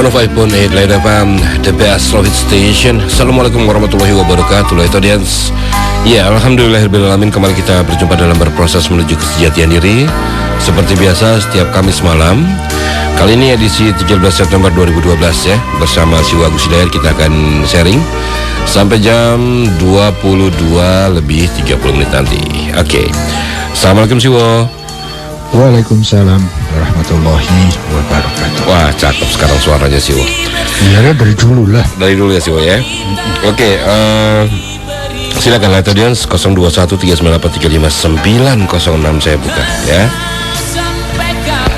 105.8 Line FM, the best love station. Assalamualaikum warahmatullahi wabarakatuh, Light Audience. Ya, alhamdulillahirrahmanirrahim. Kembali kita berjumpa dalam berproses menuju kesejatian diri. Seperti biasa setiap Kamis malam. Kali ini edisi 17 September 2012 ya. Bersama Siwa Agus Hidayat kita akan sharing sampai jam 22 lebih 30 menit nanti. Oke. Assalamualaikum Siwa. Waalaikumsalam warahmatullahi wabarakatuh. Wah, cakep sekarang suaranya Siwa. Iya, dari dulu lah. Dari dulu ya Siwa ya. Oke, silakan Light Audience 021398350906 saya buka ya.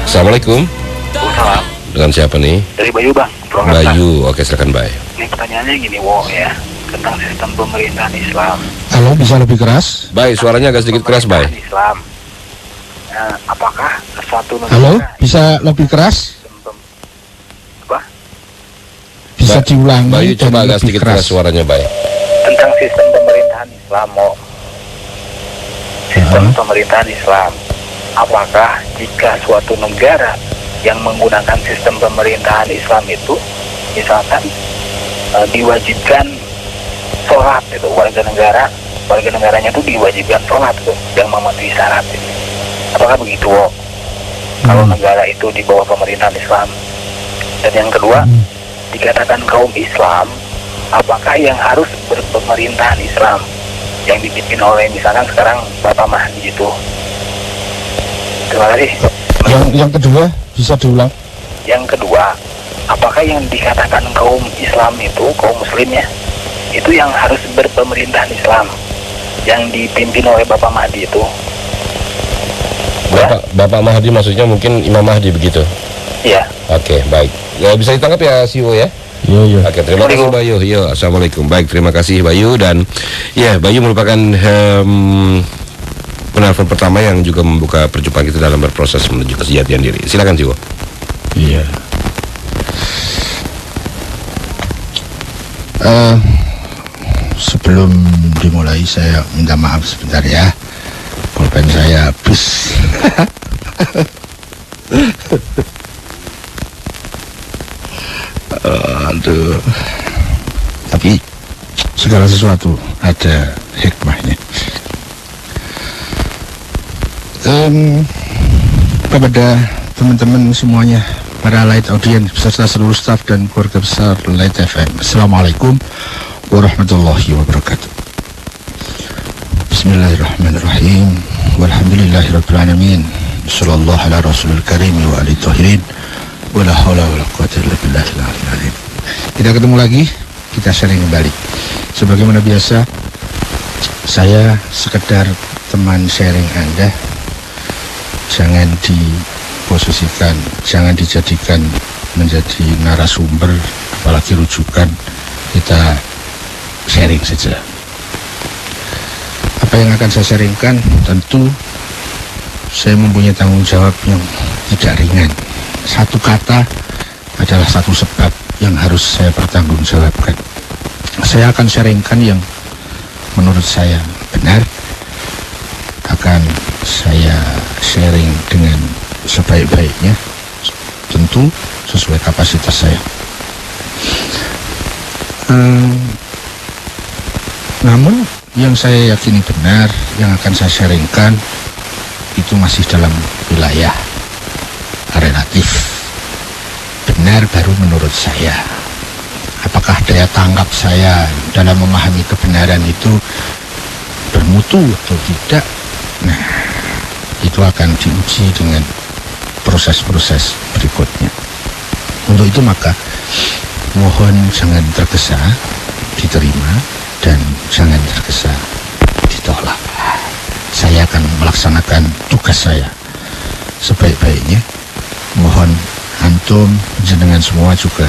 Assalamualaikum. Salam. Dengan siapa nih? Dari Bayu Bang. Bayu, oke silakan Bay. Ini pertanyaannya gini, ya, tentang sistem pemerintahan Islam. Halo, bisa lebih keras? Bay, suaranya agak sedikit keras Bay. Islam. Apakah suatu negara? Halo, bisa lebih keras? Apa? Bisa diulangi? Bayu dan coba agak lebih sedikit keras suaranya Bay. Tentang sistem pemerintahan Islam, Sistem pemerintahan Islam. Apakah jika suatu negara yang menggunakan sistem pemerintahan Islam itu, misalkan diwajibkan sholat itu, warga negaranya itu diwajibkan sholat itu, yang memenuhi syarat itu. Apakah begitu, kalau negara itu di bawah pemerintahan Islam? Dan yang kedua, dikatakan kaum Islam, apakah yang harus berpemerintahan Islam yang dipimpin oleh misalkan sekarang Bapak Mahdi itu? Terima kasih. Yang kedua, bisa diulang? Yang kedua, apakah yang dikatakan kaum Islam itu, kaum Muslimnya, itu yang harus berpemerintahan Islam yang dipimpin oleh Bapak Mahdi itu? Bapak Mahdi maksudnya mungkin Imam Mahdi begitu? Iya. Oke, baik. Ya, bisa ditangkap ya Siwo ya? Iya. Oke, terima kasih Bayu. Yo, assalamualaikum. Baik, terima kasih Bayu. Dan ya, Bayu merupakan penelpon pertama yang juga membuka perjumpaan kita dalam berproses menuju kesejatian diri. Silakan Siwo. Iya. Sebelum dimulai saya minta maaf sebentar ya. Pulpen saya habis. Aduh. Tapi segala sesuatu ada hikmahnya. Kepada teman-teman semuanya, para Light Audience beserta seluruh staf dan keluarga besar Light FM, Assalamualaikum warahmatullahi wabarakatuh. Bismillahirrahmanirrahim. Walhamdulillahirrabbilalamin. Sallallahu ala rasulil karim wa alihi tahirin. Wala hawla wala quwwata illa billahil aliyyil azim. Kita ketemu lagi, kita sharing kembali. Sebagaimana biasa, saya sekedar teman sharing Anda. Jangan diposisikan, jangan dijadikan menjadi narasumber, apalagi rujukan. Kita sharing saja. Apa yang akan saya sharingkan, tentu saya mempunyai tanggung jawab yang tidak ringan. Satu kata adalah satu sebab yang harus saya pertanggungjawabkan. Saya akan sharingkan yang menurut saya benar, akan saya sharing dengan sebaik-baiknya, tentu sesuai kapasitas saya. Namun yang saya yakini benar, yang akan saya sharingkan itu masih dalam wilayah relatif benar baru menurut saya. Apakah daya tangkap saya dalam memahami kebenaran itu bermutu atau tidak? Nah, itu akan diuji dengan proses-proses berikutnya. Untuk itu maka mohon jangan tergesa diterima dan jangan tergesa ditolak. Saya akan melaksanakan tugas saya sebaik-baiknya. Mohon antum jenengan semua juga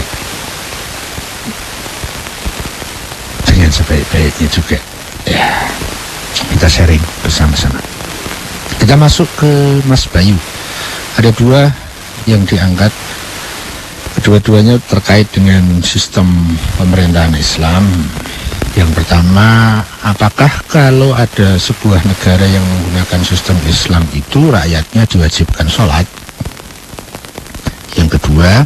dengan sebaik-baiknya juga. Ya, kita sharing bersama-sama. Kita masuk ke Mas Bayu. Ada dua yang diangkat. Kedua-duanya terkait dengan sistem pemerintahan Islam. Yang pertama, apakah kalau ada sebuah negara yang menggunakan sistem Islam itu rakyatnya diwajibkan sholat? Yang kedua,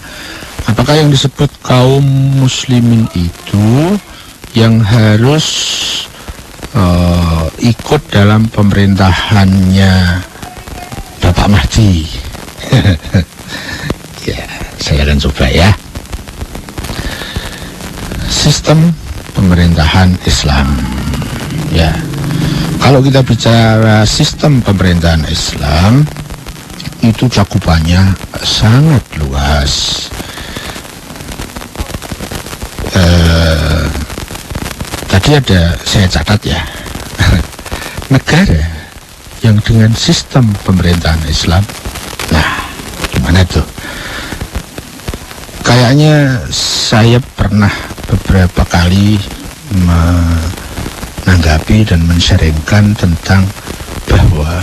Apakah yang disebut kaum muslimin itu yang harus ikut dalam pemerintahannya Bapak Mahdi? Ya, saya akan coba ya. Sistem pemerintahan Islam. Ya, kalau kita bicara sistem pemerintahan Islam, itu cakupannya sangat luas. Tadi ada saya catat ya, negara yang dengan sistem pemerintahan Islam. Nah, gimana tuh? Kayaknya saya pernah beberapa kali menanggapi dan mensharingkan tentang bahwa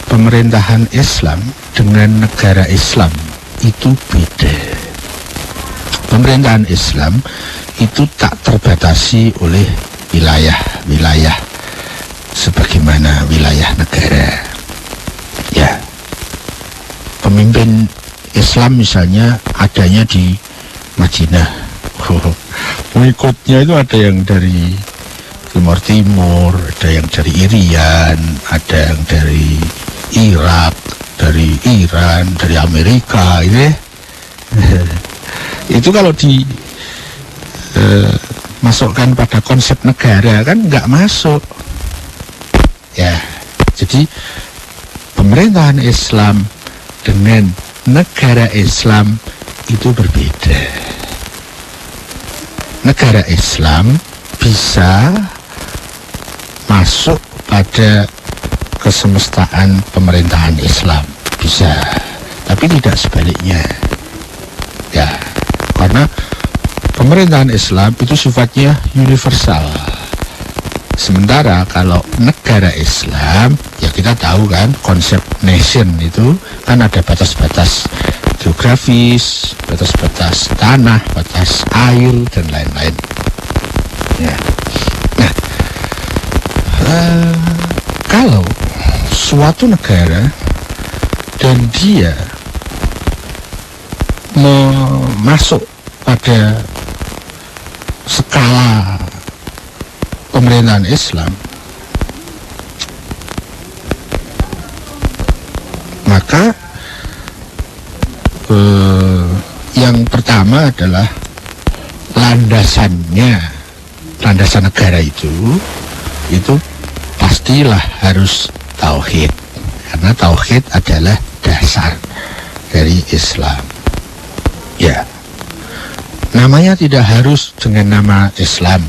pemerintahan Islam dengan negara Islam itu beda. Pemerintahan Islam itu tak terbatasi oleh wilayah-wilayah sebagaimana wilayah negara. Ya, pemimpin Islam misalnya adanya di Madinah. Pengikutnya itu ada yang dari Timur Timur, ada yang dari Irian, ada yang dari Irak, dari Iran, dari Amerika, gitu ya. Itu kalau masukkan pada konsep negara kan nggak masuk. Ya, jadi pemerintahan Islam dengan negara Islam itu berbeda. Negara Islam bisa masuk pada kesemestaan pemerintahan Islam, bisa, tapi tidak sebaliknya. Ya, karena pemerintahan Islam itu sifatnya universal. Sementara kalau negara Islam, ya kita tahu kan konsep nation itu kan ada batas-batas geografis, batas-batas tanah, batas air, dan lain-lain. Ya. Nah, kalau suatu negara dan dia masuk pada skala pemerintahan Islam, maka yang pertama adalah landasan negara itu pastilah harus tauhid, karena tauhid adalah dasar dari Islam. Ya, namanya tidak harus dengan nama Islam,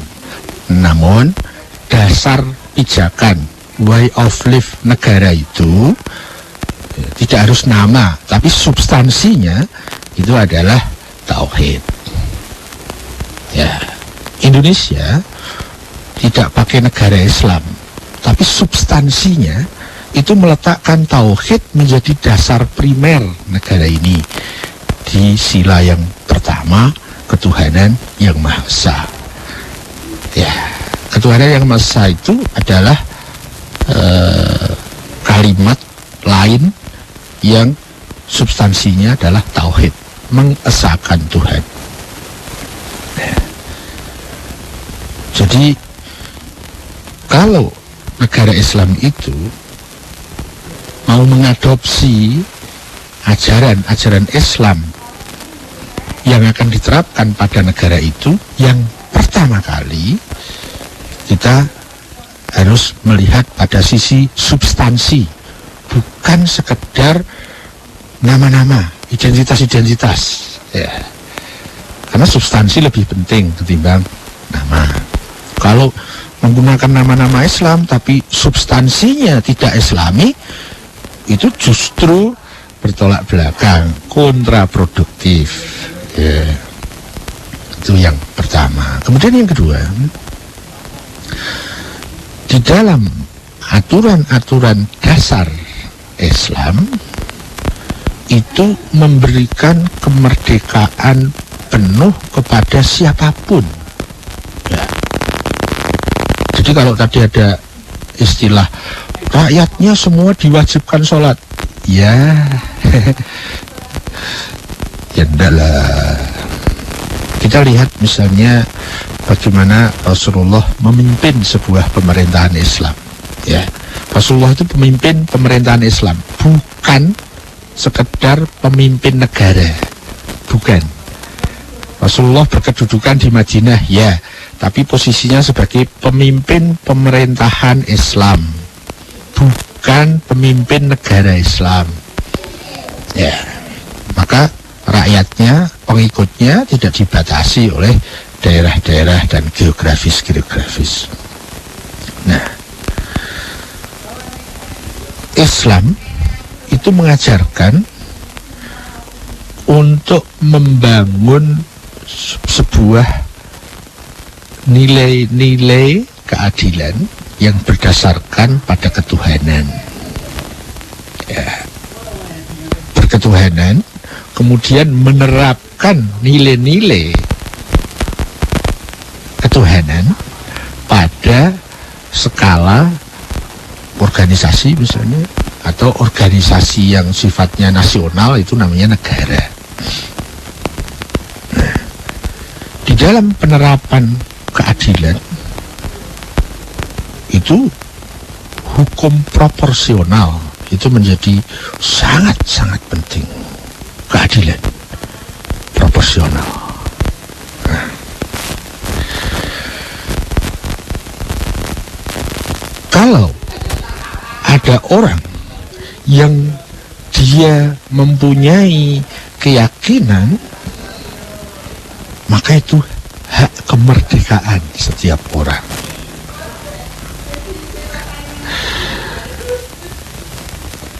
namun dasar pijakan, way of life negara itu tidak harus nama, tapi substansinya itu adalah tauhid. Ya, Indonesia tidak pakai negara Islam, tapi substansinya itu meletakkan tauhid menjadi dasar primer negara ini di sila yang pertama, ketuhanan yang Maha Esa. Ya, ketuhanan yang Maha Esa itu adalah kalimat lain yang substansinya adalah tauhid, mengesakan Tuhan. Ya. Jadi kalau negara Islam itu mau mengadopsi ajaran-ajaran Islam yang akan diterapkan pada negara itu, yang pertama kali kita harus melihat pada sisi substansi, bukan sekedar nama-nama, identitas-identitas. Ya. Karena substansi lebih penting ketimbang nama. Kalau menggunakan nama-nama Islam tapi substansinya tidak Islami, itu justru bertolak belakang, kontraproduktif. Ya. Itu yang pertama. Kemudian yang kedua, di dalam aturan-aturan dasar Islam itu memberikan kemerdekaan penuh kepada siapapun. Ya. Jadi kalau tadi ada istilah rakyatnya semua diwajibkan sholat, ya, ya enggak lah. Kita lihat misalnya bagaimana Rasulullah memimpin sebuah pemerintahan Islam. Ya, Rasulullah itu pemimpin pemerintahan Islam, bukan sekedar pemimpin negara, bukan. Rasulullah berkedudukan di Madinah, ya, tapi posisinya sebagai pemimpin pemerintahan Islam, bukan pemimpin negara Islam. Ya, maka rakyatnya, pengikutnya tidak dibatasi oleh daerah-daerah dan geografis. Nah, Islam itu mengajarkan untuk membangun sebuah nilai-nilai keadilan yang berdasarkan pada ketuhanan. Ya, berketuhanan, kemudian menerapkan nilai-nilai ketuhanan pada skala organisasi misalnya, atau organisasi yang sifatnya nasional, itu namanya negara. Nah, di dalam penerapan keadilan itu hukum proporsional itu menjadi sangat-sangat penting. Keadilan proporsional. Nah, kalau ada orang yang dia mempunyai keyakinan, maka itu hak kemerdekaan setiap orang.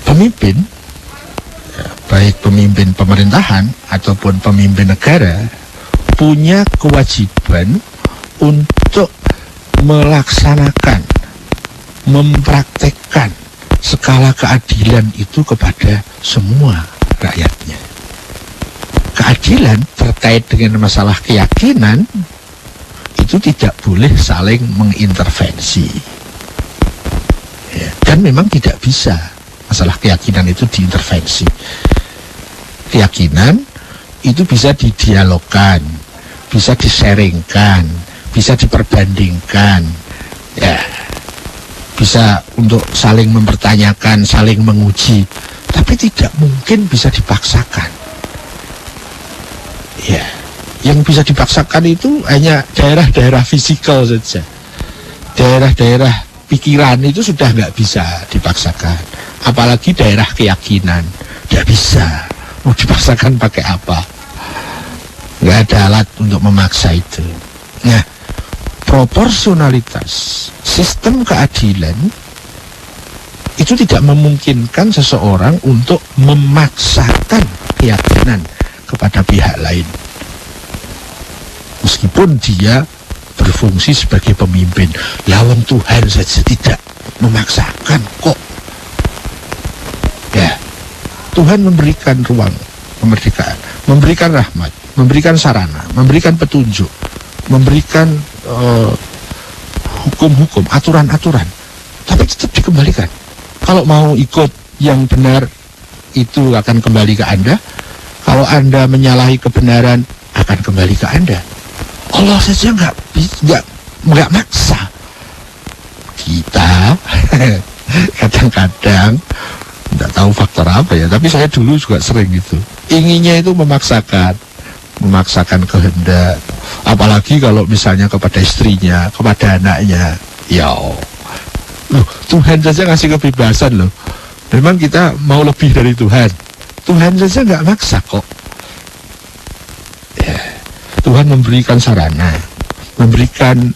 Pemimpin, baik pemimpin pemerintahan ataupun pemimpin negara, punya kewajiban untuk melaksanakan, mempraktekkan skala keadilan itu kepada semua rakyatnya. Keadilan terkait dengan masalah keyakinan itu tidak boleh saling mengintervensi. Ya, dan memang tidak bisa masalah keyakinan itu diintervensi. Keyakinan itu bisa didialogkan, bisa disaringkan, bisa diperbandingkan, ya, bisa untuk saling mempertanyakan, saling menguji, tapi tidak mungkin bisa dipaksakan. Ya, yang bisa dipaksakan itu hanya daerah-daerah fisikal saja. Daerah-daerah pikiran itu sudah nggak bisa dipaksakan. Apalagi daerah keyakinan, nggak bisa. Mau dipaksakan pakai apa? Nggak ada alat untuk memaksa itu. Nah, proporsionalitas sistem keadilan itu tidak memungkinkan seseorang untuk memaksakan keyakinan kepada pihak lain, meskipun dia berfungsi sebagai pemimpin. Lawan Tuhan saja tidak memaksakan kok. Ya, Tuhan memberikan ruang kemerdekaan, memberikan rahmat, memberikan sarana, memberikan petunjuk, memberikan hukum-hukum, aturan-aturan, tapi tetap dikembalikan. Kalau mau ikut yang benar, itu akan kembali ke Anda. Kalau Anda menyalahi kebenaran, akan kembali ke Anda. Allah saja nggak maksa. Kita kadang-kadang nggak tahu faktor apa ya, tapi saya dulu juga sering gitu. Inginnya itu memaksakan kehendak. Apalagi kalau misalnya kepada istrinya, kepada anaknya. Ya, loh, Tuhan saja ngasih kebebasan loh. Memang kita mau lebih dari Tuhan. Tuhan saja nggak maksa kok. Ya, Tuhan memberikan sarana, memberikan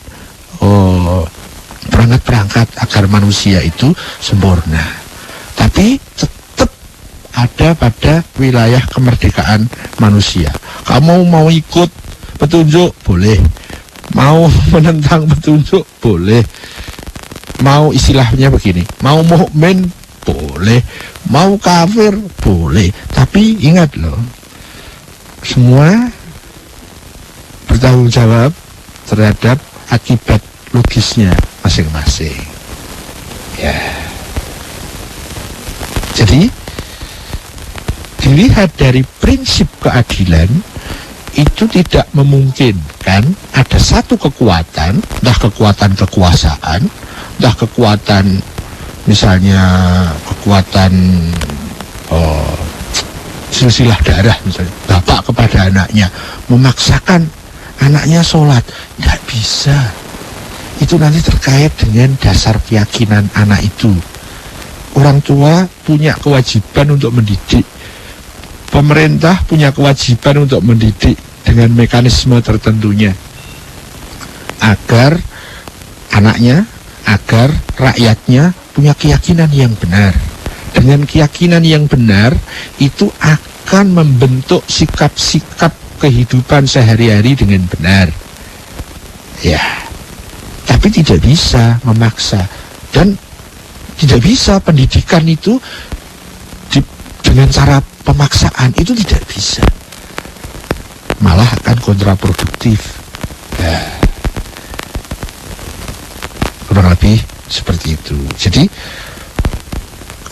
perangkat-perangkat agar manusia itu sempurna. Tapi tetap ada pada wilayah kemerdekaan manusia. Kamu mau ikut petunjuk, boleh. Mau menentang petunjuk, boleh. Mau istilahnya begini, mau mukmin, boleh. Mau kafir, boleh. Tapi ingat loh, semua bertanggung jawab terhadap akibat logisnya masing-masing. Ya. Jadi dilihat dari prinsip keadilan itu tidak memungkinkan ada satu kekuatan, entah kekuatan kekuasaan, entah kekuatan misalnya kekuatan silsilah darah misalnya, bapak kepada anaknya memaksakan anaknya sholat. Tidak bisa. Itu nanti terkait dengan dasar keyakinan anak itu. Orang tua punya kewajiban untuk mendidik, pemerintah punya kewajiban untuk mendidik dengan mekanisme tertentunya agar anaknya, agar rakyatnya punya keyakinan yang benar. Dengan keyakinan yang benar itu akan membentuk sikap-sikap kehidupan sehari-hari dengan benar. Ya, tapi tidak bisa memaksa, dan tidak bisa pendidikan itu dengan cara pemaksaan, itu tidak bisa, malah akan kontraproduktif. Ya, kurang lebih seperti itu. Jadi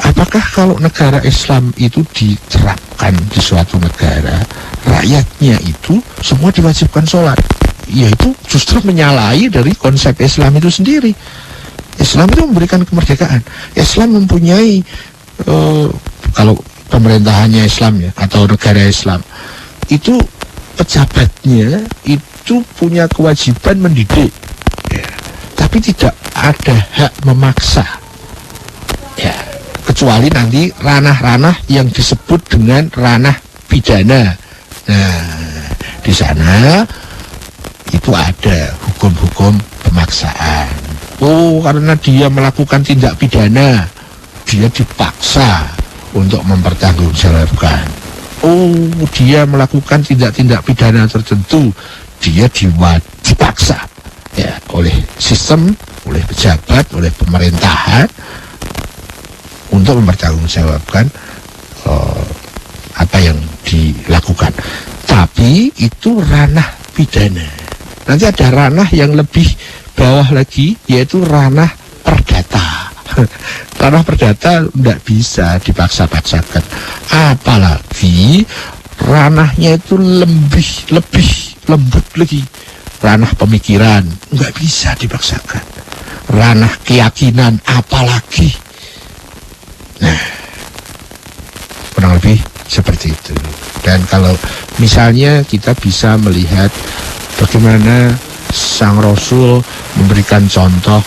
apakah kalau negara Islam itu diterapkan di suatu negara, rakyatnya itu semua diwajibkan sholat? Yaitu justru menyalahi dari konsep Islam itu sendiri. Islam itu memberikan kemerdekaan. Islam mempunyai kalau pemerintahannya Islam ya, atau negara Islam itu pejabatnya itu punya kewajiban mendidik ya, tapi tidak ada hak memaksa ya, kecuali nanti ranah-ranah yang disebut dengan ranah pidana. Nah, di sana itu ada hukum-hukum pemaksaan. Oh, karena dia melakukan tindak pidana, dia dipaksa untuk mempertanggungjawabkan. Oh, dia melakukan tindak-tindak pidana tertentu, dia dipaksa ya oleh sistem, oleh pejabat, oleh pemerintahan untuk mempertanggungjawabkan apa yang dilakukan. Tapi itu ranah pidana. Nanti ada ranah yang lebih bawah lagi, yaitu ranah perdata. Ranah perdata tidak bisa dipaksa-paksakan. Apalagi ranahnya itu lebih lembut lagi. Ranah pemikiran nggak bisa dipaksakan. Ranah keyakinan apalagi. Nah, kurang lebih seperti itu. Dan kalau misalnya kita bisa melihat bagaimana Sang Rasul memberikan contoh,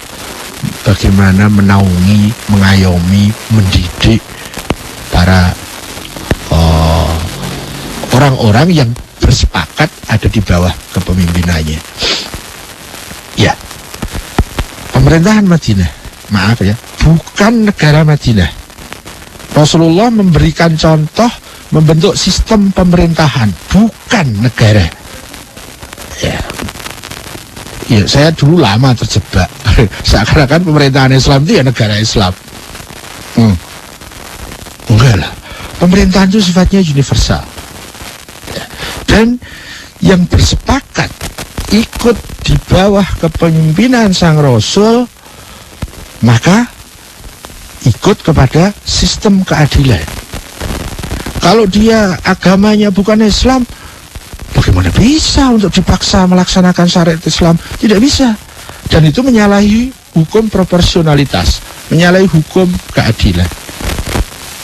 bagaimana menaungi, mengayomi, mendidik para orang-orang yang bersepakat ada di bawah kepemimpinannya. Ya, pemerintahan Madinah, maaf ya, bukan negara Madinah. Rasulullah memberikan contoh membentuk sistem pemerintahan, bukan negara. Ya, saya dulu lama terjebak seakan-akan pemerintahan Islam itu ya negara Islam. Enggak lah, pemerintahan itu sifatnya universal ya. Dan yang bersepakat ikut di bawah kepemimpinan Sang Rasul, maka ikut kepada sistem keadilan. Kalau dia agamanya bukan Islam, bagaimana bisa untuk dipaksa melaksanakan syariat Islam? Tidak bisa. Dan itu menyalahi hukum proporsionalitas, menyalahi hukum keadilan.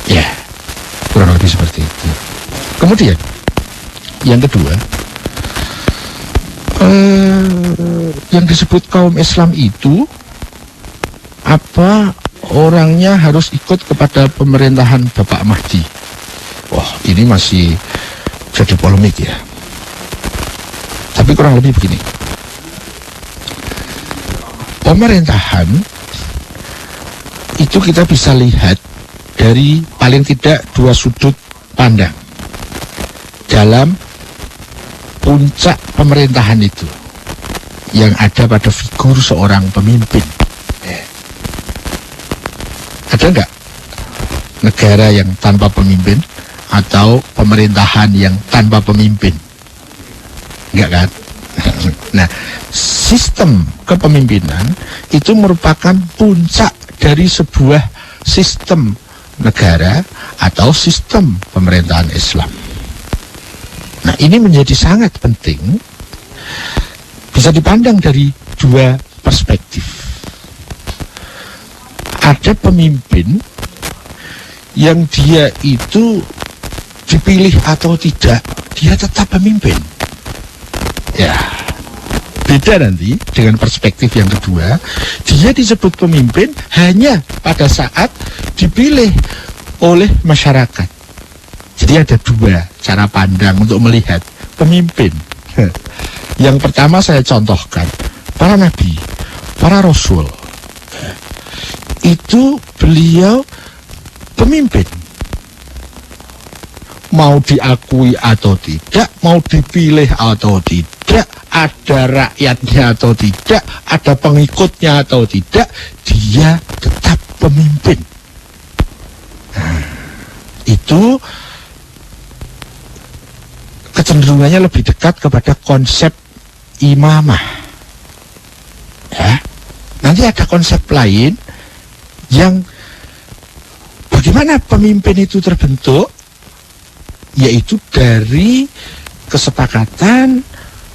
Ya, kurang lebih seperti itu. Kemudian, yang kedua, yang disebut kaum Islam itu, apa orangnya harus ikut kepada pemerintahan Bapak Mahdi? Wah, ini masih jadi polemik ya. Tapi kurang lebih begini, pemerintahan itu kita bisa lihat dari paling tidak dua sudut pandang dalam puncak pemerintahan itu yang ada pada figur seorang pemimpin. Ada nggak negara yang tanpa pemimpin atau pemerintahan yang tanpa pemimpin? Enggak kan? Nah, sistem kepemimpinan itu merupakan puncak dari sebuah sistem negara atau sistem pemerintahan Islam. Nah, ini menjadi sangat penting, bisa dipandang dari dua perspektif. Ada pemimpin yang dia itu dipilih atau tidak, dia tetap pemimpin. Ya, beda nanti dengan perspektif yang kedua, dia disebut pemimpin hanya pada saat dipilih oleh masyarakat. Jadi ada dua cara pandang untuk melihat pemimpin. Yang pertama saya contohkan, para nabi, para rasul, itu beliau pemimpin. Mau diakui atau tidak, mau dipilih atau tidak, ada rakyatnya atau tidak, ada pengikutnya atau tidak, dia tetap pemimpin. Itu kecenderungannya lebih dekat kepada konsep imamah. Ya. Nanti ada konsep lain yang bagaimana pemimpin itu terbentuk, yaitu dari kesepakatan,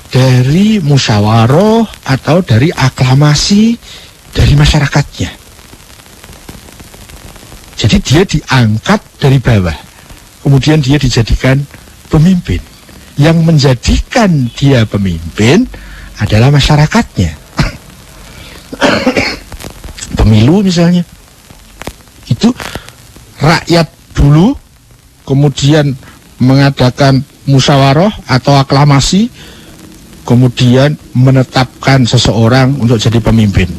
dari musyawarah atau dari aklamasi dari masyarakatnya. Jadi dia diangkat dari bawah, kemudian dia dijadikan pemimpin. Yang menjadikan dia pemimpin adalah masyarakatnya. Pemilu misalnya, itu rakyat dulu, kemudian mengadakan musyawarah atau aklamasi, kemudian menetapkan seseorang untuk jadi pemimpin.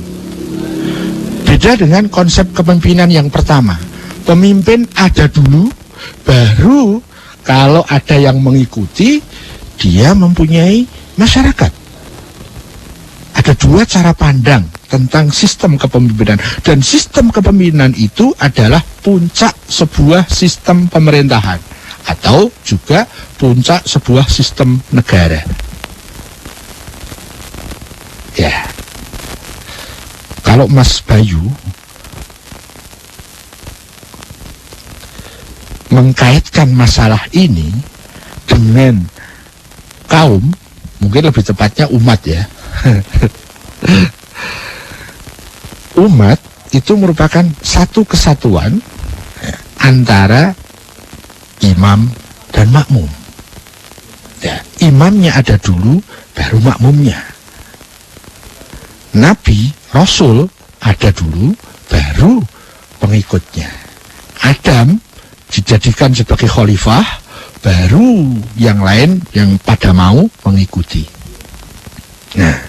Beda dengan konsep kepemimpinan yang pertama. Pemimpin ada dulu, baru kalau ada yang mengikuti, dia mempunyai masyarakat. Ada dua cara pandang tentang sistem kepemimpinan. Dan sistem kepemimpinan itu adalah puncak sebuah sistem pemerintahan, atau juga puncak sebuah sistem negara. Ya, kalau Mas Bayu mengkaitkan masalah ini dengan kaum, mungkin lebih tepatnya umat ya. Umat itu merupakan satu kesatuan antara imam dan makmum. Ya, imamnya ada dulu, baru makmumnya. Nabi, Rasul ada dulu, baru pengikutnya. Adam dijadikan sebagai khalifah, baru yang lain yang pada mau mengikuti. Nah,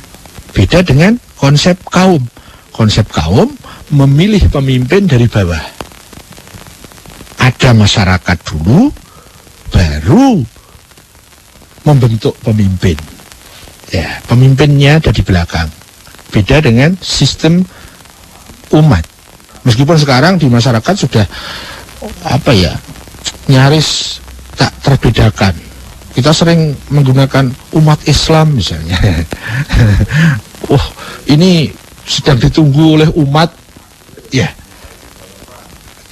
beda dengan konsep kaum. Konsep kaum memilih pemimpin dari bawah. Ada masyarakat dulu, baru membentuk pemimpin. Ya, pemimpinnya ada di belakang. Beda dengan sistem umat. Meskipun sekarang di masyarakat sudah nyaris tak terbedakan. Kita sering menggunakan umat Islam misalnya. Ini sedang ditunggu oleh umat. Ya,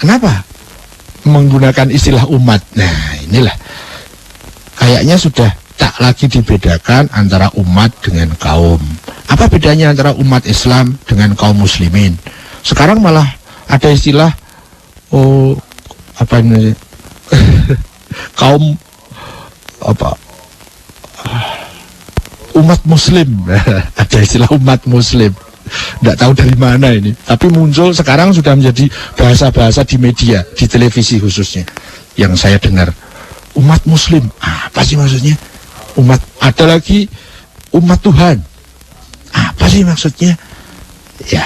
kenapa menggunakan istilah umat? Nah, inilah kayaknya sudah tak lagi dibedakan antara umat dengan kaum. Apa bedanya antara umat Islam dengan kaum muslimin? Sekarang malah ada istilah kaum umat muslim. Ada istilah umat muslim, tidak tahu dari mana ini, tapi muncul sekarang sudah menjadi bahasa-bahasa di media, di televisi khususnya yang saya dengar. Umat muslim, apa sih maksudnya? Umat, ada lagi umat Tuhan, apa sih maksudnya? Ya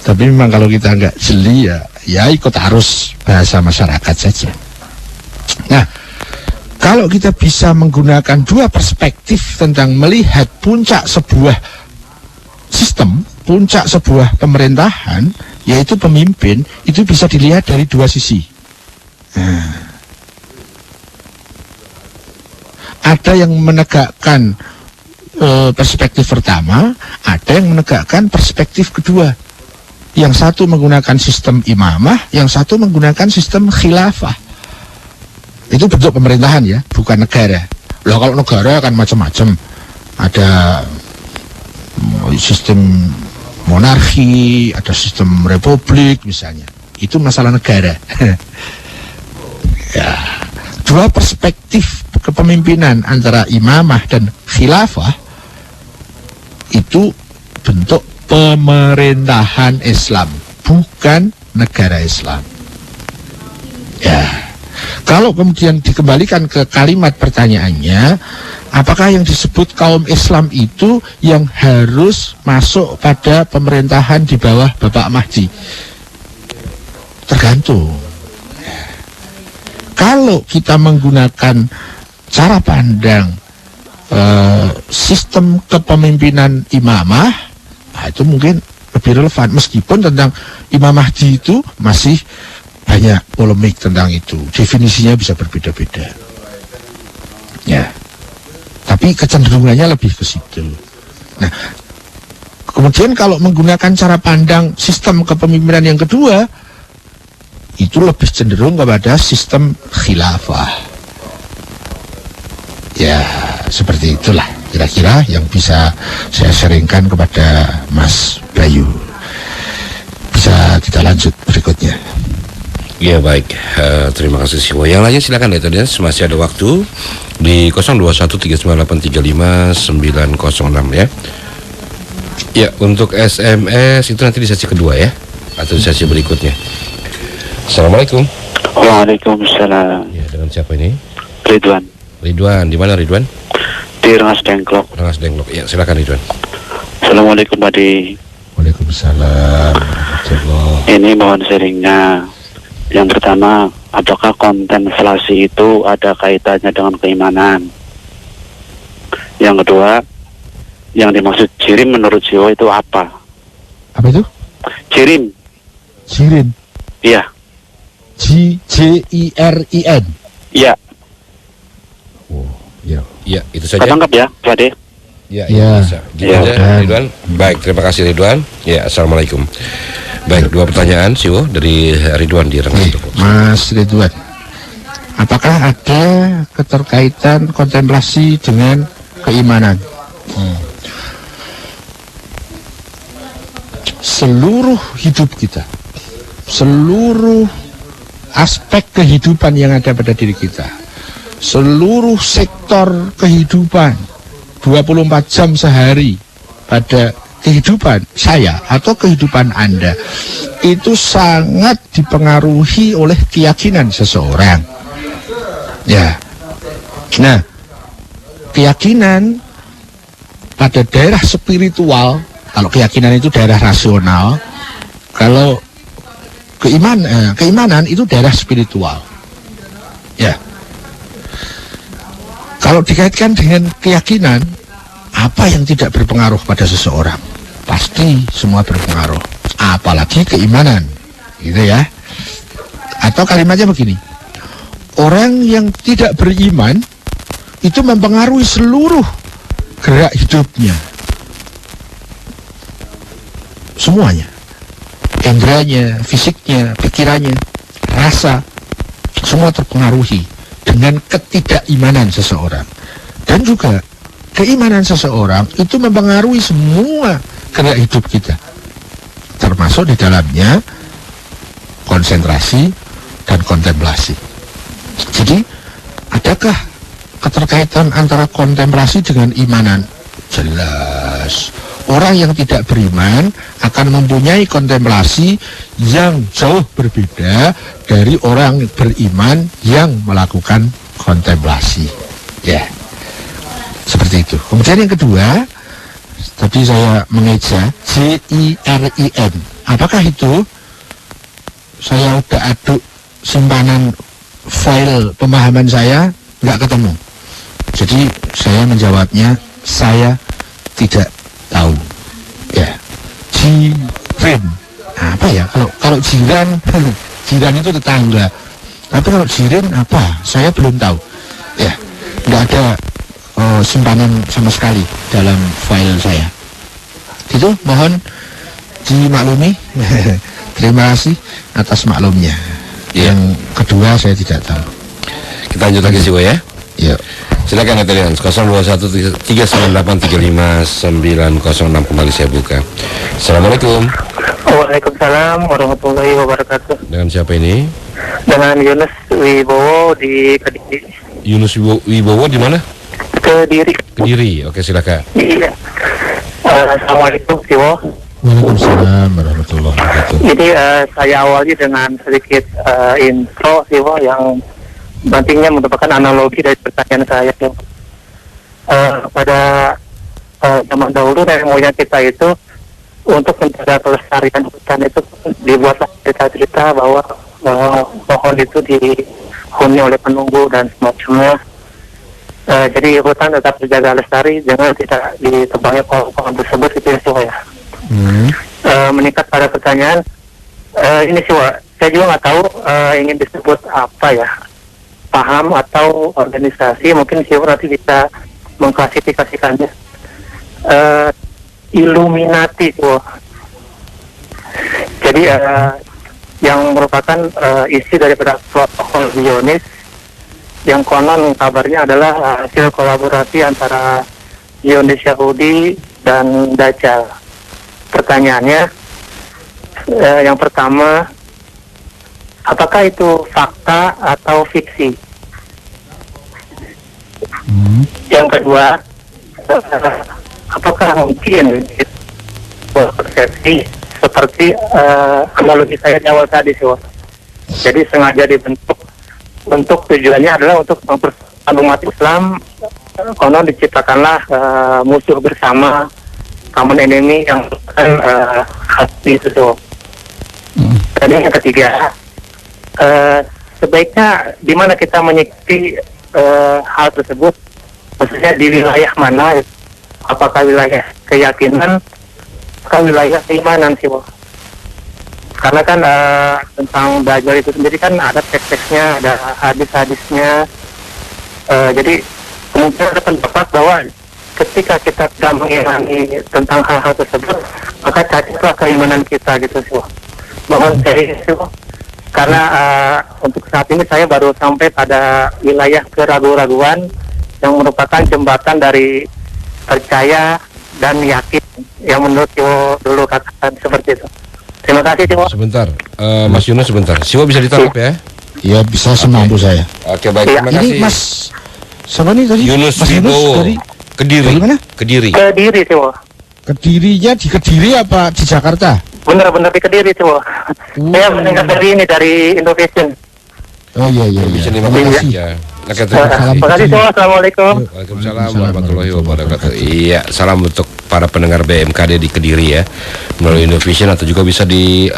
tapi memang kalau kita nggak jeli ya ikut arus bahasa masyarakat saja. Nah, kalau kita bisa menggunakan dua perspektif tentang melihat puncak sebuah sistem, puncak sebuah pemerintahan, yaitu pemimpin, itu bisa dilihat dari dua sisi. Nah, ada yang menegakkan perspektif pertama, ada yang menegakkan perspektif kedua. Yang satu menggunakan sistem imamah, yang satu menggunakan sistem khilafah. Itu bentuk pemerintahan ya, bukan negara. Loh, kalau negara kan macam-macam. Ada sistem monarki, ada sistem republik misalnya. Itu masalah negara. Ya, dua perspektif kepemimpinan antara imamah dan khilafah itu bentuk pemerintahan Islam, bukan negara Islam. Ya, kalau kemudian dikembalikan ke kalimat pertanyaannya, apakah yang disebut kaum Islam itu yang harus masuk pada pemerintahan di bawah Bapak Mahdi? Tergantung. Kalau kita menggunakan cara pandang sistem kepemimpinan imamah, nah itu mungkin lebih relevan. Meskipun tentang Imam Mahdi itu masih banyak polemik tentang itu, definisinya bisa berbeda-beda. Ya, tapi kecenderungannya lebih ke situ. Nah, kemudian kalau menggunakan cara pandang sistem kepemimpinan yang kedua, itu lebih cenderung kepada sistem khilafah. Ya, seperti itulah kira-kira yang bisa saya sharingkan kepada Mas Bayu. Bisa kita lanjut berikutnya. Ya baik, terima kasih Siwo. Yang lainnya silakan ya tadi, masih ada waktu di 021398359906 ya. Ya, untuk SMS itu nanti di sesi kedua ya, atau di sesi berikutnya. Assalamualaikum. Waalaikumsalam. Ya, dengan siapa ini? Ridwan. Ridwan, di mana Ridwan? Di Rengas Dengklok. Rengas Dengklok. Ya, silakan Ridwan. Assalamualaikum Pak Di. Waalaikumsalam. Ini mohon sharingnya. Yang pertama, apakah kontemplasi itu ada kaitannya dengan keimanan? Yang kedua, yang dimaksud jirim menurut Jiwo itu apa? Apa itu? Jirim. Jirin. Iya. Jirin. Iya. Oh, ya. Ya, itu saja. Ketangkap ya, Pak De? Ya, Ya. bisa. Gitu Ya, aja, Ridwan. Baik, terima kasih Ridwan. Ya, assalamualaikum. Baik, dua pertanyaan Siwo dari Ridwan di Rengas Dengklok. Mas Ridwan, apakah ada keterkaitan kontemplasi dengan keimanan? Seluruh hidup kita, seluruh aspek kehidupan yang ada pada diri kita, seluruh sektor kehidupan 24 jam sehari pada kehidupan saya atau kehidupan Anda itu sangat dipengaruhi oleh keyakinan seseorang. Ya. Nah, keyakinan pada daerah spiritual, kalau keyakinan itu daerah rasional, kalau keimanan itu daerah spiritual. Ya. Kalau dikaitkan dengan keyakinan, apa yang tidak berpengaruh pada seseorang? Pasti semua berpengaruh. Apalagi keimanan, gitu ya. Atau kalimatnya begini, orang yang tidak beriman itu mempengaruhi seluruh gerak hidupnya, semuanya, indranya, fisiknya, pikirannya, rasa, semua terpengaruhi dengan ketidakimanan seseorang. Dan juga keimanan seseorang itu mempengaruhi semua gerak hidup kita, termasuk di dalamnya konsentrasi dan kontemplasi. Jadi, adakah keterkaitan antara kontemplasi dengan imanan? Jelas. Orang yang tidak beriman akan mempunyai kontemplasi yang jauh berbeda dari orang beriman yang melakukan kontemplasi. Ya, seperti itu. Kemudian yang kedua, tadi saya mengeja JIRIN. Apakah itu? Saya udah aduk simpanan file pemahaman saya, nggak ketemu. Jadi saya menjawabnya, saya tidak tahu. Ya, jiran. Apa ya? Kalau jiran, jiran itu tetangga. Tapi kalau jiran apa? Saya belum tahu. Ya, nggak ada simpanan sama sekali dalam file saya. Itu mohon dimaklumi. Terima kasih atas maklumnya. Yang kedua saya tidak tahu. kita lanjut lagi Siwo ya. Ya. Silakan Netalians 021391350906 kembali saya buka. Assalamualaikum. Waalaikumsalam warahmatullahi wabarakatuh. Dengan siapa ini? Dengan Yunus Wibowo di Kediri. Yunus Wibowo di mana? Kediri. Kediri. Oke, silakan. Iya. Assalamualaikum Siwo. Waalaikumsalam warahmatullahi wabarakatuh. Jadi saya awali dengan sedikit intro Siwo yang nantinya merupakan analogi dari pertanyaan saya. Pada zaman dahulu nenek moyang kita itu untuk menjaga kelestarian hutan itu dibuatlah cerita-cerita bahwa pohon itu dihuni oleh penunggu dan semacamnya. Jadi hutan tetap terjaga lestari, jangan tidak ditebangi pohon tersebut itu ya. Meningkat pada pertanyaan ini sih, saya juga nggak tahu ingin disebut apa ya, paham atau organisasi, mungkin sih nanti bisa mengklasifikasikannya. Illuminati sih. Jadi yang merupakan isi daripada protokol Zionis yang konon kabarnya adalah hasil kolaborasi antara Zionis Yahudi dan Dajjal. Pertanyaannya, yang pertama, apakah itu fakta atau fiksi? Yang kedua, apakah mungkin persepsi seperti analogi saya di awal tadi sih? Jadi sengaja dibentuk, tujuannya adalah untuk mempersatukan umat Islam. Konon diciptakanlah musuh bersama, common enemy yang hati itu tuh. Dan yang ketiga, sebaiknya di mana kita menyikapi hal tersebut, maksudnya di wilayah mana? Apakah wilayah keyakinan, apakah wilayah keimanan sih, Bo? Karena kan tentang Dajjal itu sendiri kan ada teks-teksnya, ada hadis-hadisnya. Jadi kemungkinan ada pendapat bahwa ketika kita tidak mengimani tentang hal-hal tersebut, maka cacatlah keimanan kita gitu sih. Mohon serius sih, karena untuk saat ini saya baru sampai pada wilayah keraguan-raguan yang merupakan jembatan dari percaya dan yakin yang menurut Siwo dulu katakan seperti itu. Terima kasih Siwo. Sebentar, Mas Yunus sebentar. Siwo bisa ditangkap ya? Ya bisa semampu saya. Oke, baik. Ya. Terima Ini kasih. Mas siapa nih tadi? Yunus Mas Wibowo. dari Kediri. dari mana? Kediri. Kediri Siwo. Kedirinya di Kediri apa di Jakarta? Benar-benar di Kediri Siwo. Saya mendengar dari ini, dari Indovision. Oh iya. Bisa Terima terima kasih. kasih ya. Oke, terima kasih. Terima kasih Siwo. Assalamualaikum. Waalaikumsalam warahmatullahi wabarakatuh. Iya, salam untuk para pendengar BMKD di Kediri ya, melalui Indovision atau juga bisa di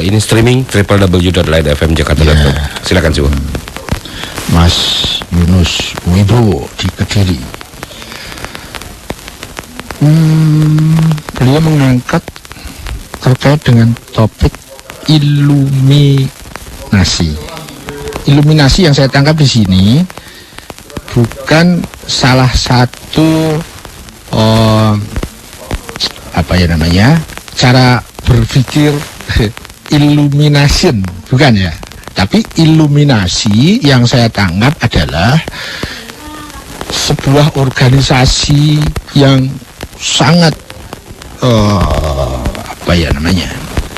ini streaming www.lightfmjakarta.com. Silakan Siwo. Mas Yunus Wibowo di Kediri. Beliau mengangkat terkait dengan topik iluminasi. Iluminasi yang saya tangkap di sini bukan salah satu cara berpikir illumination, bukan ya. Tapi iluminasi yang saya tangkap adalah sebuah organisasi yang sangat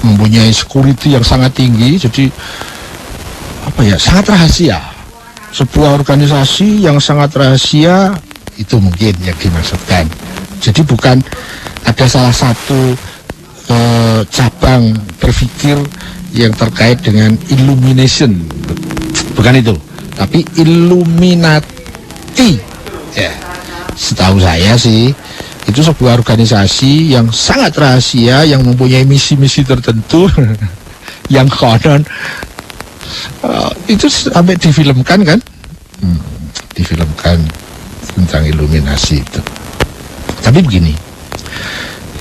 mempunyai security yang sangat tinggi. Jadi sangat rahasia. Sebuah organisasi yang sangat rahasia itu mungkin yang dimaksudkan. Jadi bukan ada salah satu cabang berpikir yang terkait dengan illumination, bukan itu, tapi Illuminati. Ya, setahu saya sih itu sebuah organisasi yang sangat rahasia yang mempunyai misi-misi tertentu yang konon itu sampai difilmkan kan, difilmkan tentang Illuminasi itu. Tapi begini,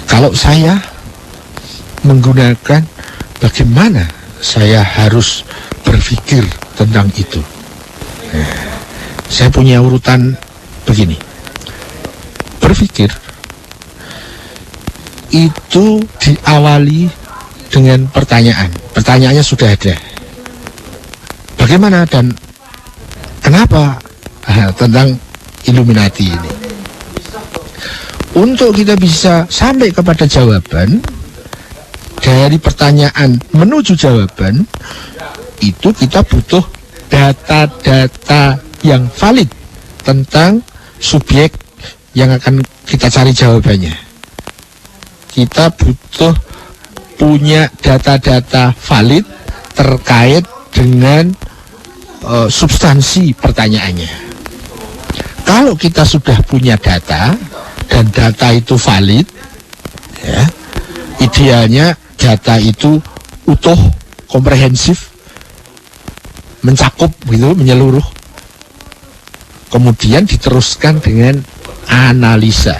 kalau saya menggunakan bagaimana saya harus berpikir tentang itu, saya punya urutan begini. Berpikir itu diawali dengan pertanyaan. Pertanyaannya sudah ada. Bagaimana dan Kenapa? Tentang Illuminati ini. Untuk kita bisa sampai kepada jawaban dari pertanyaan menuju jawaban, itu kita butuh data-data yang valid tentang subjek yang akan kita cari jawabannya. Kita butuh punya data-data valid terkait dengan substansi pertanyaannya. Kalau kita sudah punya data dan data itu valid, ya, idealnya data itu utuh, komprehensif, mencakup gitu, menyeluruh. Kemudian diteruskan dengan analisa.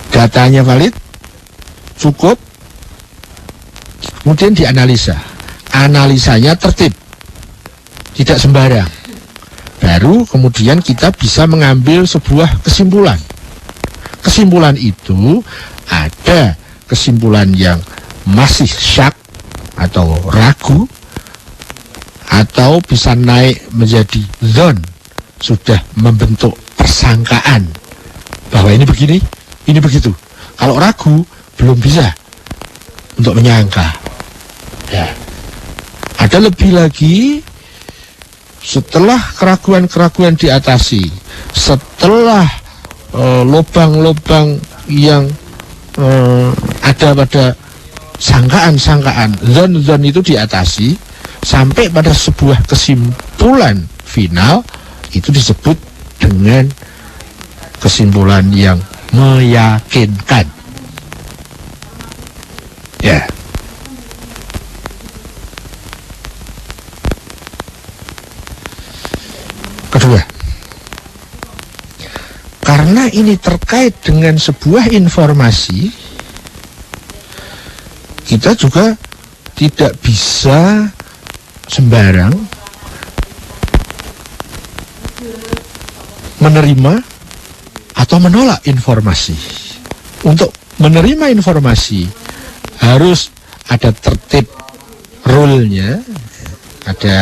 Datanya valid, cukup, kemudian dianalisa. Analisanya tertib, tidak sembarang. Baru kemudian kita bisa mengambil sebuah kesimpulan. Kesimpulan itu ada kesimpulan yang masih syak atau ragu, atau bisa naik menjadi zon, sudah membentuk persangkaan bahwa ini begini, ini begitu. Kalau ragu, belum bisa untuk menyangka. Ya. Ada lebih lagi, setelah keraguan-keraguan diatasi, setelah lubang-lubang yang ada pada sangkaan-sangkaan, zon-zon itu diatasi, sampai pada sebuah kesimpulan final, itu disebut dengan kesimpulan yang meyakinkan. Ya. Kedua, karena ini terkait dengan sebuah informasi, kita juga tidak bisa sembarang menerima atau menolak informasi. Untuk menerima informasi harus ada tertib, rule-nya, ada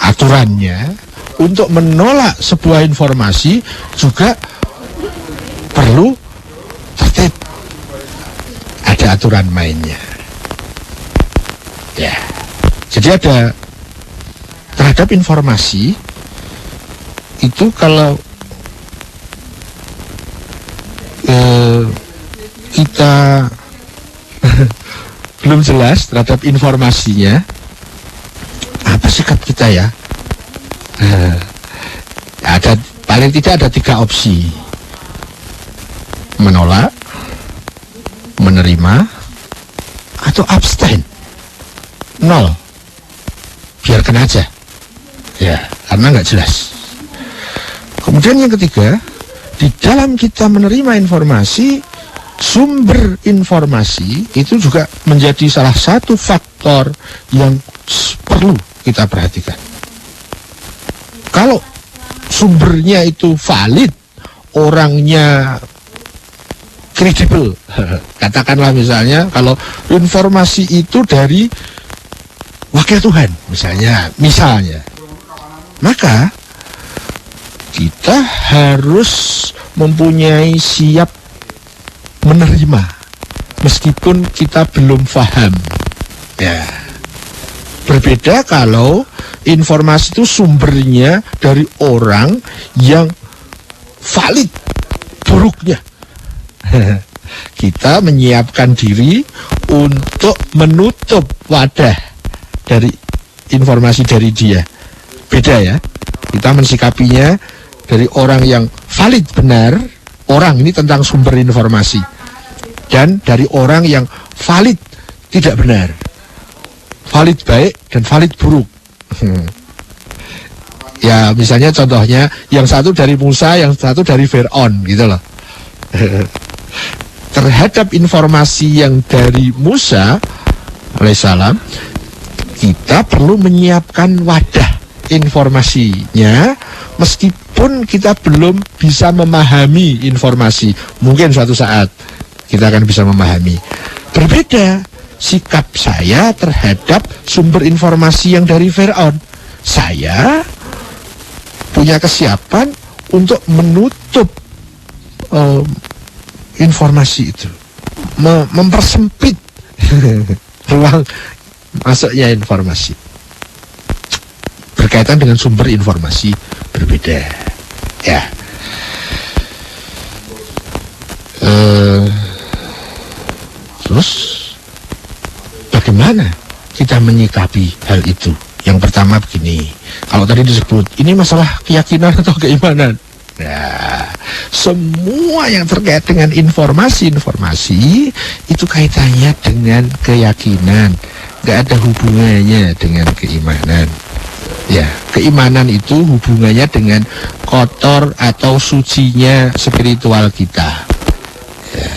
aturannya. Untuk menolak sebuah informasi juga perlu tertib, ada aturan mainnya. Ya, jadi ada terhadap informasi itu, kalau kita belum jelas terhadap informasinya, apa sikap kita ya? Ada, paling tidak ada 3 opsi: menolak, menerima, atau abstain. 0, biarkan aja, ya, karena nggak jelas. Kemudian yang ketiga, di dalam kita menerima informasi, sumber informasi itu juga menjadi salah satu faktor yang perlu kita perhatikan. Kalau sumbernya itu valid, orangnya kredibel, katakanlah misalnya kalau informasi itu dari wakil Tuhan misalnya, maka kita harus mempunyai siap menerima meskipun kita belum paham. Ya. Berbeda kalau informasi itu sumbernya dari orang yang valid buruknya. Kita menyiapkan diri untuk menutup wadah dari informasi dari dia. Beda ya. Kita mensikapinya dari orang yang valid benar, orang ini tentang sumber informasi, dan dari orang yang valid tidak benar, valid baik dan valid buruk. Ya misalnya contohnya, yang satu dari Musa, yang satu dari Fir'aun gitu loh. Terhadap informasi yang dari Musa alaihissalam, kita perlu menyiapkan wadah informasinya, meskipun kita belum bisa memahami informasi. Mungkin suatu saat kita akan bisa memahami. Berbeda sikap saya terhadap sumber informasi yang dari Fir'aun. Saya punya kesiapan untuk menutup informasi itu, mempersempit ruang masuknya informasi berkaitan dengan sumber informasi berbeda. Ya. Terus bagaimana kita menyikapi hal itu? Yang pertama begini, kalau tadi disebut ini masalah keyakinan atau keimanan. Nah, semua yang terkait dengan informasi itu kaitannya dengan keyakinan, nggak ada hubungannya dengan keimanan. Ya, keimanan itu hubungannya dengan kotor atau sucinya spiritual kita. Ya.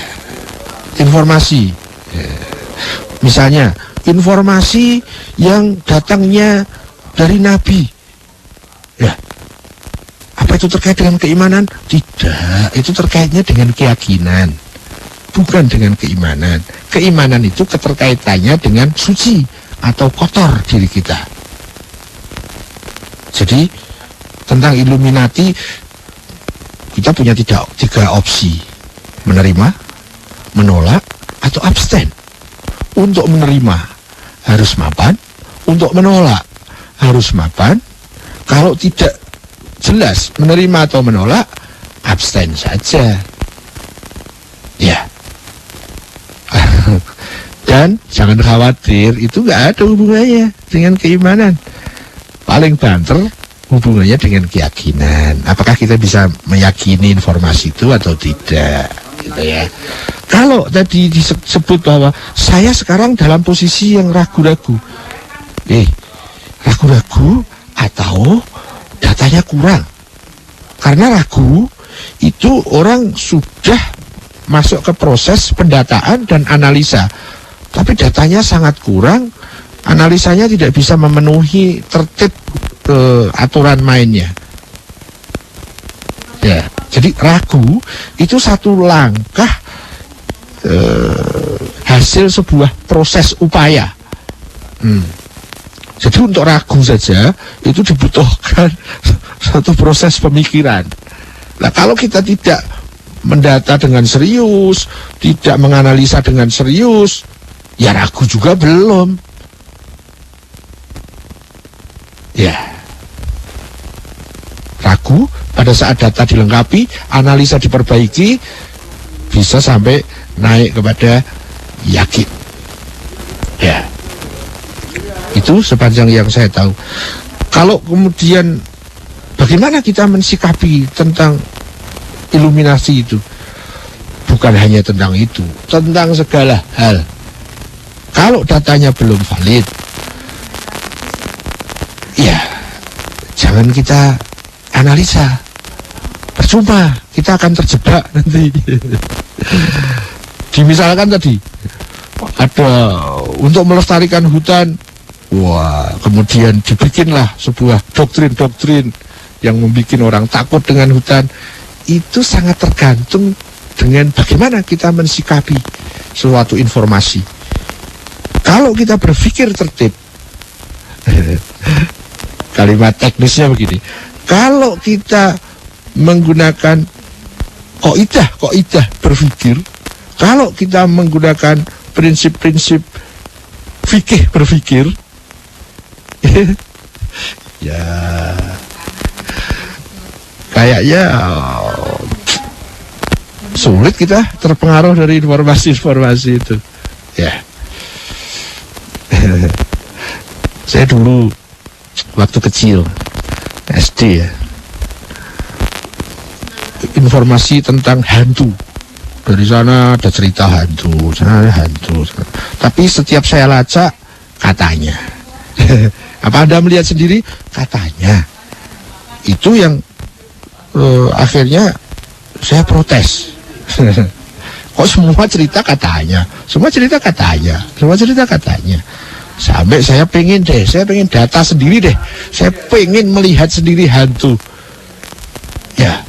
Informasi, ya. Misalnya informasi yang datangnya dari Nabi, ya, apa itu terkait dengan keimanan? Tidak, itu terkaitnya dengan keyakinan, bukan dengan keimanan. Keimanan itu keterkaitannya dengan suci atau kotor diri kita. Jadi tentang Illuminati kita punya tiga opsi: menerima, menolak, atau abstain. Untuk menerima harus mapan, untuk menolak harus mapan. Kalau tidak jelas menerima atau menolak, abstain saja. Ya. Dan jangan khawatir, itu nggak ada hubungannya dengan keimanan. Paling banter hubungannya dengan keyakinan. Apakah kita bisa meyakini informasi itu atau tidak, gitu ya. Kalau tadi disebut bahwa saya sekarang dalam posisi yang ragu-ragu, ragu-ragu atau datanya kurang. Karena ragu itu orang sudah masuk ke proses pendataan dan analisa, tapi datanya sangat kurang, analisanya tidak bisa memenuhi tertib aturan mainnya. Ya, jadi ragu itu satu langkah hasil sebuah proses upaya. Jadi untuk ragu saja itu dibutuhkan satu proses pemikiran. Nah, kalau kita tidak mendata dengan serius, tidak menganalisa dengan serius, ya ragu juga belum. Ya, ragu pada saat data dilengkapi, analisa diperbaiki, bisa sampai naik kepada yakin. Ya, itu sepanjang yang saya tahu. Kalau kemudian bagaimana kita mensikapi tentang Illuminasi itu? Bukan hanya tentang itu, tentang segala hal. Kalau datanya belum valid, ya jangan kita analisa. Percuma, kita akan terjebak nanti. Dimisalkan tadi ada untuk melestarikan hutan, wah, kemudian dibikinlah sebuah doktrin-doktrin yang membuat orang takut dengan hutan. Itu sangat tergantung dengan bagaimana kita mensikapi suatu informasi. Kalau kita berpikir tertib, kalimat teknisnya begini, kalau kita menggunakan kaidah berpikir, kalau kita menggunakan prinsip-prinsip fikih berpikir, ya kayaknya sulit kita terpengaruh dari informasi-informasi itu. Ya, saya dulu waktu kecil SD, ya, informasi tentang hantu. Dari sana ada cerita hantu, sana ada hantu. Tapi setiap saya lacak, katanya. Apa Anda melihat sendiri? Katanya. Itu yang akhirnya saya protes. Kok semua cerita katanya? Semua cerita katanya. Semua cerita katanya. Sampai saya pengen data sendiri deh. Saya pengen melihat sendiri hantu. Ya.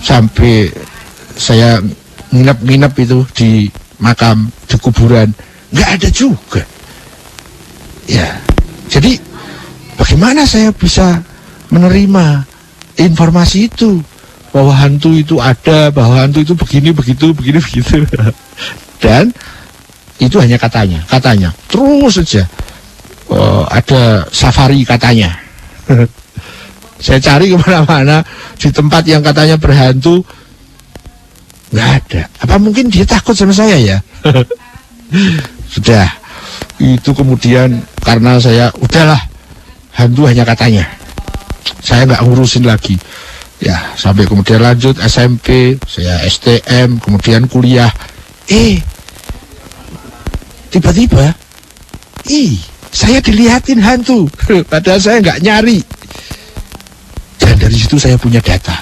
Sampai saya nginep itu di makam, di kuburan, nggak ada juga. Ya, jadi bagaimana saya bisa menerima informasi itu, bahwa hantu itu ada, bahwa hantu itu begini begitu. Dan itu hanya katanya. Terus saja ada safari katanya. Saya cari kemana-mana di tempat yang katanya berhantu, nggak ada. Apa mungkin dia takut sama saya ya? Sudah. Itu kemudian karena saya udahlah, hantu hanya katanya, saya nggak ngurusin lagi. Ya, sampai kemudian lanjut SMP, saya STM, kemudian kuliah. Tiba-tiba, saya dilihatin hantu, padahal saya nggak nyari. Dan dari situ saya punya data.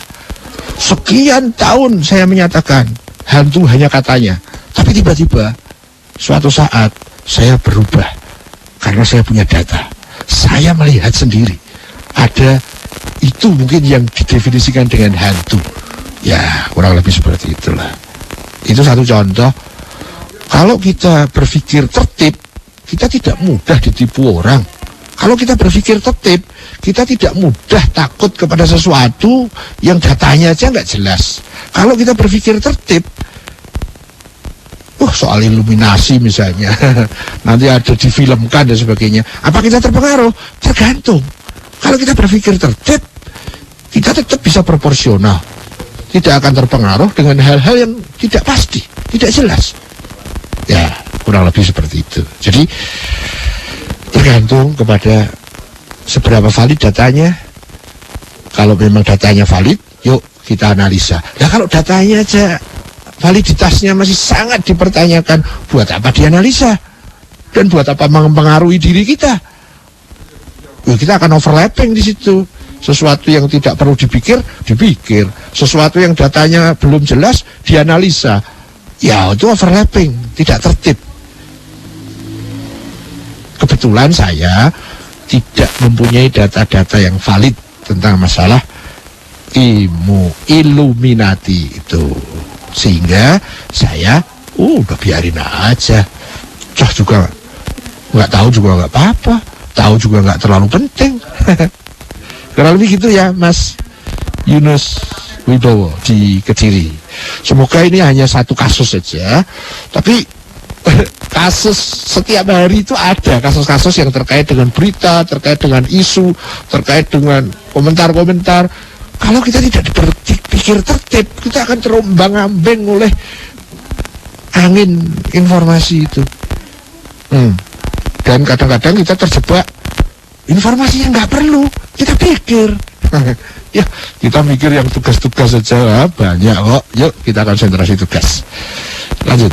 Sekian tahun saya menyatakan hantu hanya katanya, tapi tiba-tiba suatu saat saya berubah karena saya punya data. Saya melihat sendiri ada itu mungkin yang didefinisikan dengan hantu. Ya, kurang lebih seperti itulah. Itu satu contoh. Kalau kita berpikir tertib, kita tidak mudah ditipu orang. Kalau kita berpikir tertib, kita tidak mudah takut kepada sesuatu yang datanya aja nggak jelas. Kalau kita berpikir tertib, soal iluminasi misalnya, nanti ada difilmkan dan sebagainya. Apa kita terpengaruh? Tergantung. Kalau kita berpikir tertib, kita tetap bisa proporsional. Tidak akan terpengaruh dengan hal-hal yang tidak pasti, tidak jelas. Ya, kurang lebih seperti itu. Jadi, tergantung kepada seberapa valid datanya. Kalau memang datanya valid, yuk kita analisa. Nah, kalau datanya aja validitasnya masih sangat dipertanyakan, buat apa dianalisa? Dan buat apa mempengaruhi diri kita? Kita akan overlapping di situ. Sesuatu yang tidak perlu dipikir. Sesuatu yang datanya belum jelas, dianalisa. Ya, itu overlapping, tidak tertib. Kebetulan saya tidak mempunyai data-data yang valid tentang masalah Illuminati itu. Sehingga saya, udah biarin aja. Juga nggak tahu juga nggak apa-apa. Tahu juga nggak terlalu penting. Kurang lebih gitu ya, Mas Yunus Wibowo di Kediri. Semoga ini hanya satu kasus saja, tapi kasus setiap hari itu ada kasus-kasus yang terkait dengan berita, terkait dengan isu, terkait dengan komentar-komentar. Kalau kita tidak berpikir tertib, kita akan terombang-ambing oleh angin informasi itu. Dan kadang-kadang kita terjebak informasi yang nggak perlu kita pikir. Ya, kita mikir yang tugas-tugas saja banyak kok. Yuk kita konsentrasi tugas. Lanjut.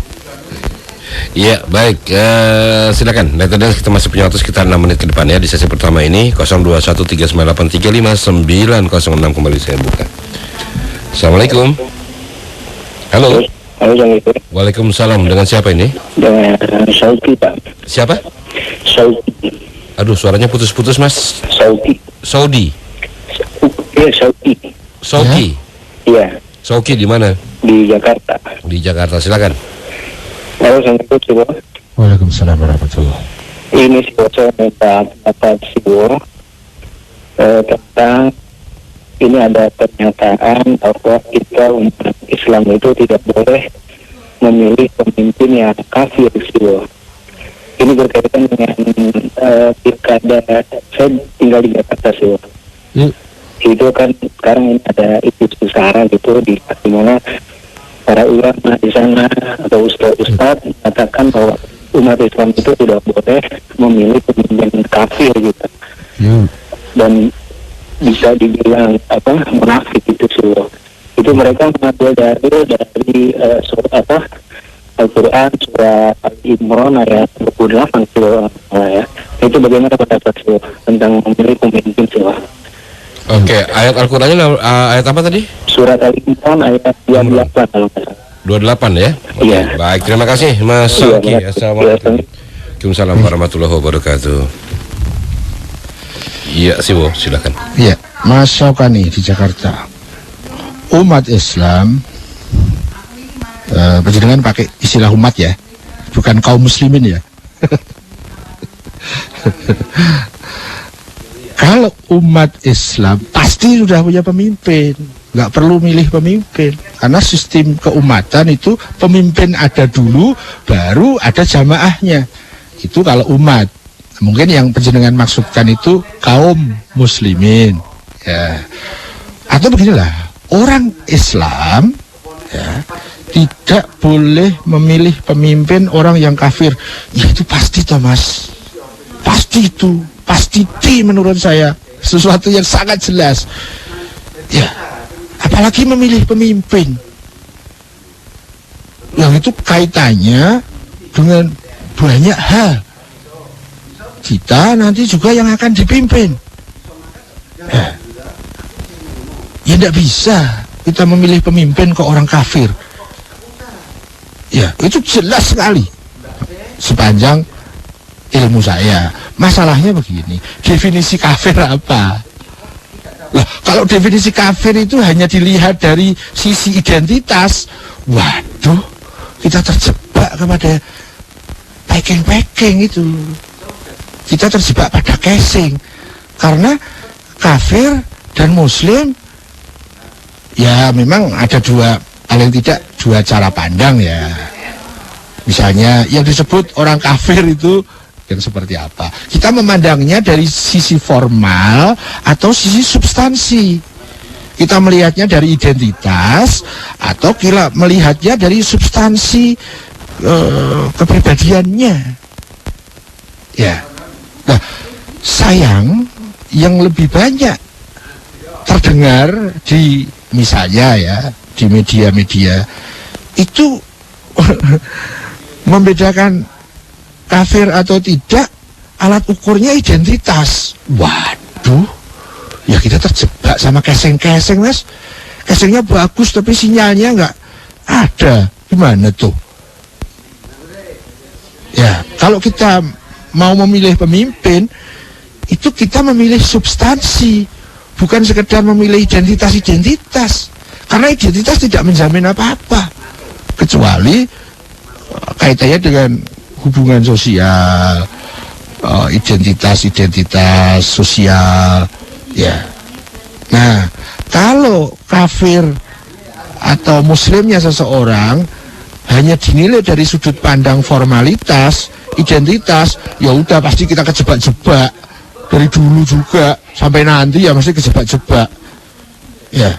Ya, baik. Silakan. Tadi kita masih punya waktu sekitar 6 menit ke depan ya di sesi pertama ini. 021398350906 kembali saya buka. Assalamualaikum. Halo. Assalamualaikum. Waalaikumsalam. Dengan siapa ini? Dengan Sauki, Pak. Siapa? Sauki. Aduh, suaranya putus-putus, Mas. Saudi. Iya, Sauki. Sauki. Iya. Sauki di mana? Di Jakarta. Di Jakarta. Silakan. Halo, Assalamualaikum. Waalaikumsalam warahmatullahi. Ini saya minta pendapat tentang ini ada pernyataan bahwa kita umat Islam itu tidak boleh memilih pemimpin yang kafir. Ini berkaitan dengan pilkada. Saya tinggal di Jakarta sih. Itu kan sekarang ini ada isu sara gitu di mana para ulama di sana atau ustaz mengatakan bahwa umat Islam itu tidak boleh memilih pemimpin kafir gitu. Dan bisa dibilang munafik itu sih. Itu mereka mengambil dari surat Al-Quran surah Al-Imran ayat 28 ya. Itu bagaimana pendapat tentang memilih pemimpin sih? Oke, ayat Al-Qurannya ayat apa tadi? Surat Al-Imran ayat 28 kalau nggak salah. 28 ya? Iya. Baik, terima kasih Mas Sauki. Assalamualaikum. Waalaikumsalam warahmatullahi wabarakatuh. Iya, Siwo, silakan. Iya, Mas Saukani di Jakarta. Umat Islam, penjenengan pakai istilah umat ya, bukan kaum muslimin ya. Kalau umat Islam pasti sudah punya pemimpin, nggak perlu milih pemimpin, karena sistem keumatan itu pemimpin ada dulu, baru ada jamaahnya. Itu kalau umat. Mungkin yang penjenengan maksudkan itu kaum muslimin, ya. Atau beginilah, orang Islam, ya, tidak boleh memilih pemimpin orang yang kafir. Ya itu pasti, Thomas. Pasti itu. Pasti menurut saya sesuatu yang sangat jelas. Ya, apalagi memilih pemimpin yang itu kaitannya dengan banyak hal. Kita nanti juga yang akan dipimpin. Ya tidak bisa kita memilih pemimpin ke orang kafir. Ya, itu jelas sekali sepanjang ilmu saya. Masalahnya begini, definisi kafir apa? Lah, kalau definisi kafir itu hanya dilihat dari sisi identitas, waduh, kita terjebak kepada packing itu. Kita terjebak pada casing. Karena kafir dan muslim, ya memang ada paling tidak dua cara pandang ya. Misalnya yang disebut orang kafir itu yang seperti apa? Kita memandangnya dari sisi formal atau sisi substansi. Kita melihatnya dari identitas atau kita melihatnya dari substansi kepribadiannya. Ya. Nah, sayang yang lebih banyak terdengar di misalnya ya di media-media itu membedakan kafir atau tidak, alat ukurnya identitas. Waduh, ya kita terjebak sama casing-casing, Mas. Casingnya bagus tapi sinyalnya nggak ada. Gimana tuh? Ya, kalau kita mau memilih pemimpin, itu kita memilih substansi, bukan sekedar memilih identitas-identitas. Karena identitas tidak menjamin apa-apa, kecuali kaitannya dengan hubungan sosial, identitas sosial, ya. Nah, kalau kafir atau muslimnya seseorang hanya dinilai dari sudut pandang formalitas, identitas, ya udah pasti kita kejebak-jebak dari dulu juga sampai nanti ya masih kejebak-jebak, ya.